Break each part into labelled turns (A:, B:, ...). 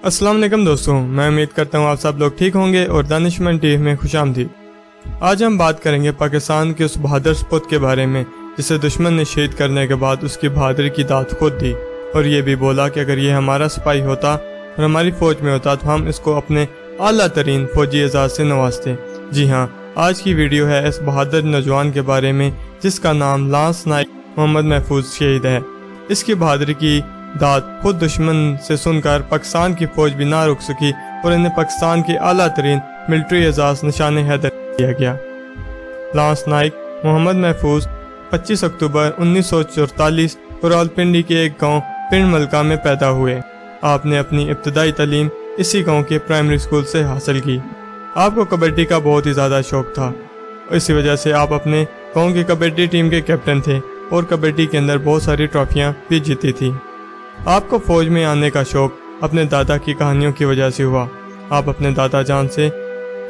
A: अस्सलाम वालेकुम दोस्तों, मैं उम्मीद करता हूँ आप सब लोग ठीक होंगे और दानिशमंद टीवी में खुशामदीद। आज हम बात करेंगे पाकिस्तान के उस बहादुर सपूत के बारे में जिसे दुश्मन ने शहीद करने के बाद उसकी बहादुरी की दात खुद दी और ये भी बोला कि अगर ये हमारा सिपाही होता और हमारी फौज में होता तो हम इसको अपने आला तरीन फौजी एजाज से नवाजते। जी हाँ, आज की वीडियो है इस बहादुर नौजवान के बारे में जिसका नाम लांस नाइक मोहम्मद महफूज शहीद है। इसकी बहादुरी की दात खुद दुश्मन से सुनकर पाकिस्तान की फौज भी ना रुक सकी और इन्हें पाकिस्तान के आला तरीन मिलिट्री एजाज निशान हैदर दिया गया। लांस नाइक मोहम्मद महफूज 25 अक्टूबर 1944 रावलपिंडी के एक गांव पिंड मलका में पैदा हुए। आपने अपनी इब्तदाई तालीम इसी गांव के प्राइमरी स्कूल से हासिल की। आपको कबड्डी का बहुत ही ज़्यादा शौक था, इसी वजह से आप अपने गांव की कबड्डी टीम के कैप्टन थे और कबड्डी के अंदर बहुत सारी ट्रॉफियां भी जीती थी। आपको फौज में आने का शौक अपने दादा की कहानियों की वजह से हुआ। आप अपने दादा जान से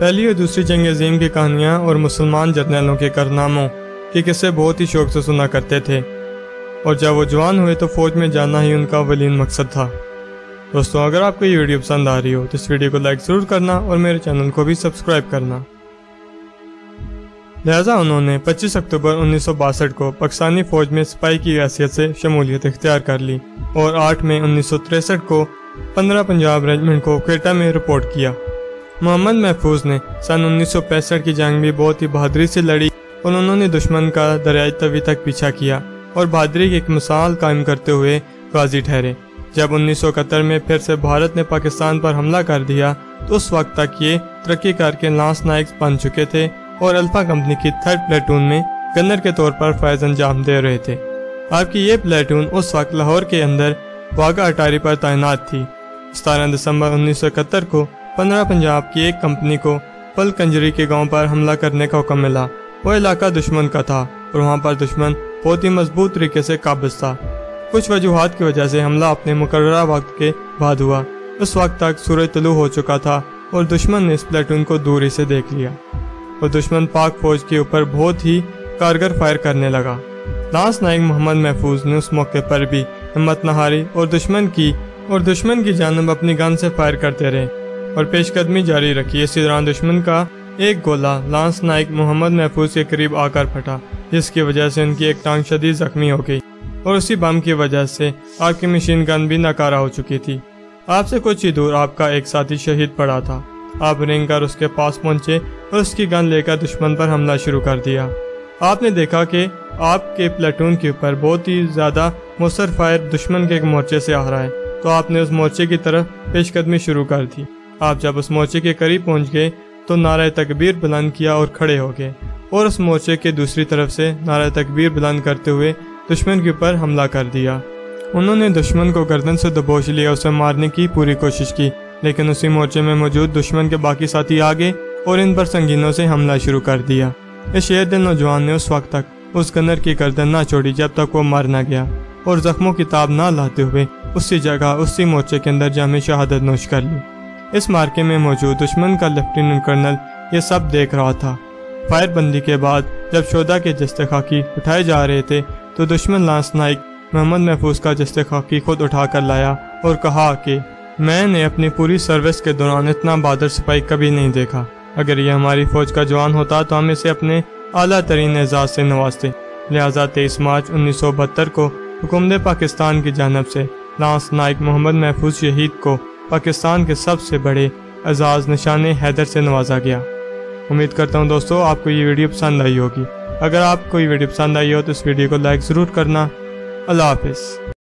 A: पहली और दूसरी जंग अजीम की कहानियां और मुसलमान जर्नलों के कारनामों के किस्से बहुत ही शौक से सुना करते थे और जब वो जवान हुए तो फौज में जाना ही उनका अवलीन मकसद था। दोस्तों, अगर आपको ये वीडियो पसंद आ रही हो तो इस वीडियो को लाइक ज़रूर करना और मेरे चैनल को भी सब्सक्राइब करना। लिहाजा उन्होंने 25 अक्टूबर 1962 को पाकिस्तानी फौज में सिपाही की हैसियत से शमूलियत इख्तियार कर ली और 8 मई 1963 को 15 पंजाब रेजिमेंट को क्वेटा में रिपोर्ट किया। मोहम्मद महफूज ने सन 1965 की जंग भी बहुत ही बहादुरी से लड़ी और उन्होंने दुश्मन का दरियाई तवी तक पीछा किया और बहादुरी की एक मिसाल कायम करते हुए गाजी ठहरे। जब 1971 में फिर से भारत ने पाकिस्तान पर हमला कर दिया तो उस वक्त तक ये तरक्की करके लांस नाइक बन चुके थे और अल्फा कंपनी की 3rd प्लेटून में गन्नर के तौर पर फैज अंजाम दे रहे थे। आपकी ये प्लेटून उस वक्त लाहौर के अंदर वाघा अटारी पर तैनात थी। 17 दिसंबर 1971 को 15 पंजाब की एक कंपनी को पल कंजरी के गांव पर हमला करने का हुक्म मिला। वो इलाका दुश्मन का था और वहां पर दुश्मन बहुत ही मजबूत तरीके से काबिज था। कुछ वजूहात की वजह से हमला अपने मुकर्ररा वक्त के बाद हुआ। उस वक्त तक सूरज तुलू हो चुका था और दुश्मन ने इस प्लेटून को दूरी से देख लिया और दुश्मन पाक फौज के ऊपर बहुत ही कारगर फायर करने लगा। लांस नाइक मोहम्मद महफूज ने उस मौके पर भी हिम्मत न हारी और दुश्मन की जानब अपनी गन से फायर करते रहे और पेशकदमी जारी रखी। इसी दौरान दुश्मन का एक गोला लांस नाइक मोहम्मद महफूज के करीब आकर फटा, जिसकी वजह से उनकी एक टांग शदीद जख्मी हो गई और उसी बम की वजह से आपकी मशीन गन भी नाकारा हो चुकी थी। आपसे कुछ ही दूर आपका एक साथी शहीद पड़ा था। आप रेंग कर उसके पास पहुंचे और उसकी गन लेकर दुश्मन पर हमला शुरू कर दिया। आपने देखा कि आपके प्लेटून के ऊपर बहुत ही ज़्यादा मुसर फायर दुश्मन के एक मोर्चे से आ रहा है, तो आपने उस मोर्चे की तरफ पेशकदमी शुरू कर दी। आप जब उस मोर्चे के करीब पहुंच गए तो नारा तकबीर बुलंद किया और खड़े हो गए और उस मोर्चे के दूसरी तरफ से नारा तकबीर बुलंद करते हुए दुश्मन के ऊपर हमला कर दिया। उन्होंने दुश्मन को गर्दन से दबोच लिया, उसे मारने की पूरी कोशिश की, लेकिन उसी मोर्चे में मौजूद दुश्मन के बाकी साथी आ गए और इन पर संगीनों से हमला शुरू कर दिया। इस शेर दिल नौजवान ने उस वक्त तक उस गन्नर की गर्दन ना छोड़ी जब तक वो मार ना गया और जख्मों की ताब ना लाते हुए उसी जगह उसी मोर्चे के अंदर जामे शहादत नोश कर ली। इस मार्के में मौजूद दुश्मन का लेफ्टिनेंट कर्नल ये सब देख रहा था। फायरबंदी के बाद जब शोधा के जस्ते खाकी उठाए जा रहे थे तो दुश्मन लांस नाइक मोहम्मद महफूज का जस्ते खाकी खुद उठा कर लाया और कहा कि मैंने अपनी पूरी सर्विस के दौरान इतना बहादुर सिपाही कभी नहीं देखा। अगर ये हमारी फौज का जवान होता तो हम इसे अपने आला तरीन एजाज से नवाजते। लिहाजा 23 मार्च 1972 को हुकूमत पाकिस्तान की जानब से लांस नाइक मोहम्मद महफूज शहीद को पाकिस्तान के सबसे बड़े एजाज निशान हैदर से नवाजा गया। उम्मीद करता हूँ दोस्तों आपको ये वीडियो पसंद आई होगी। अगर आपको ये वीडियो पसंद आई हो तो इस वीडियो को लाइक ज़रूर करना। अल्लाह हाफिज़।